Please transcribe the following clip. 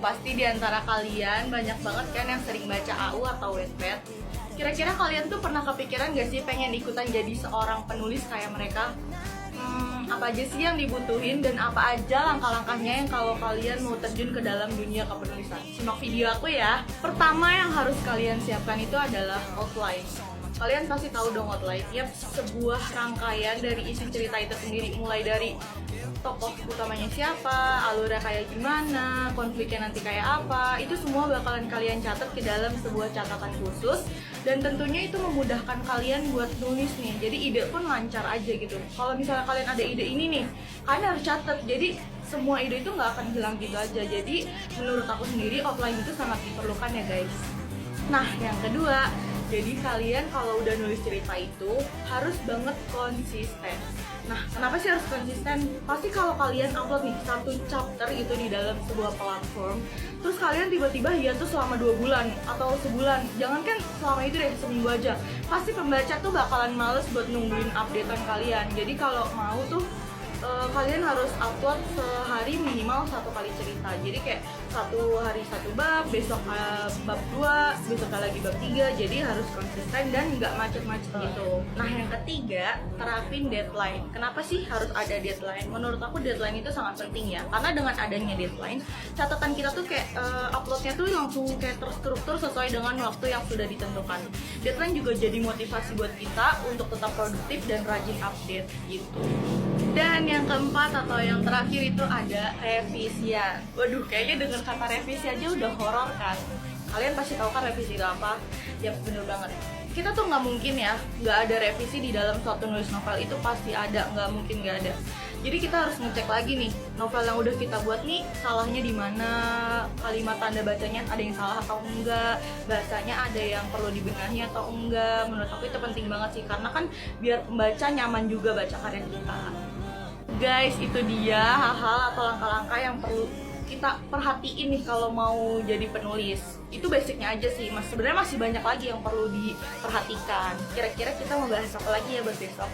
pasti di antara kalian banyak banget kan yang sering baca AU atau Wattpad. Kira-kira kalian tuh pernah kepikiran gak sih pengen ikutan jadi seorang penulis kayak mereka? Apa aja sih yang dibutuhin dan apa aja langkah-langkahnya yang kalau kalian mau terjun ke dalam dunia kepenulisan? Simak video aku ya. Pertama yang harus kalian siapkan itu adalah outline. Kalian pasti tahu dong outline. Yap, sebuah rangkaian dari isi cerita itu sendiri, mulai dari tokoh utamanya siapa, alurnya kayak gimana, konfliknya nanti kayak apa, itu semua bakalan kalian catat ke dalam sebuah catatan khusus. Dan tentunya itu memudahkan kalian buat nulis nih, jadi ide pun lancar aja gitu. Kalau misalnya kalian ada ide ini nih, kalian harus catat, jadi semua ide itu nggak akan hilang gitu aja. Jadi menurut aku sendiri outline itu sangat diperlukan ya guys. Nah yang kedua, jadi kalian kalau udah nulis cerita itu harus banget konsisten. Nah, kenapa sih harus konsisten? Pasti kalau kalian upload nih satu chapter itu di dalam sebuah platform, terus kalian tiba-tiba hiatus selama 2 bulan atau sebulan, jangankan selama itu deh, seminggu aja, pasti pembaca tuh bakalan males buat nungguin updatean kalian. Jadi kalau mau tuh kalian harus upload sehari minimal 1 kali cerita. Jadi kayak satu hari 1 bab, besok bab 2, besok lagi bab 3. Jadi harus konsisten dan nggak macet-macet gitu. Nah yang ketiga, terapin deadline. Kenapa sih harus ada deadline? Menurut aku deadline itu sangat penting ya, karena dengan adanya deadline, catatan kita tuh kayak uploadnya tuh langsung kayak terstruktur sesuai dengan waktu yang sudah ditentukan. Deadline juga jadi motivasi buat kita untuk tetap produktif dan rajin update gitu. Dan yang keempat atau yang terakhir itu ada revisian. Waduh, kayaknya dengan kata revisi aja udah horor kan. Kalian pasti tahu kan revisi itu apa? Ya bener banget. Kita tuh nggak mungkin ya nggak ada revisi di dalam suatu nulis novel, itu pasti ada, nggak mungkin nggak ada. Jadi kita harus ngecek lagi nih, novel yang udah kita buat nih salahnya di mana, kalimat tanda bacanya ada yang salah atau enggak, bahasanya ada yang perlu dibenahi atau enggak. Menurut aku itu penting banget sih, karena kan biar pembaca nyaman juga baca karya kita. Guys, itu dia hal-hal atau langkah-langkah yang perlu kita perhatiin nih kalau mau jadi penulis. Itu basicnya aja sih, sebenarnya masih banyak lagi yang perlu diperhatikan. Kira-kira kita mau bahas apa lagi ya buat besok?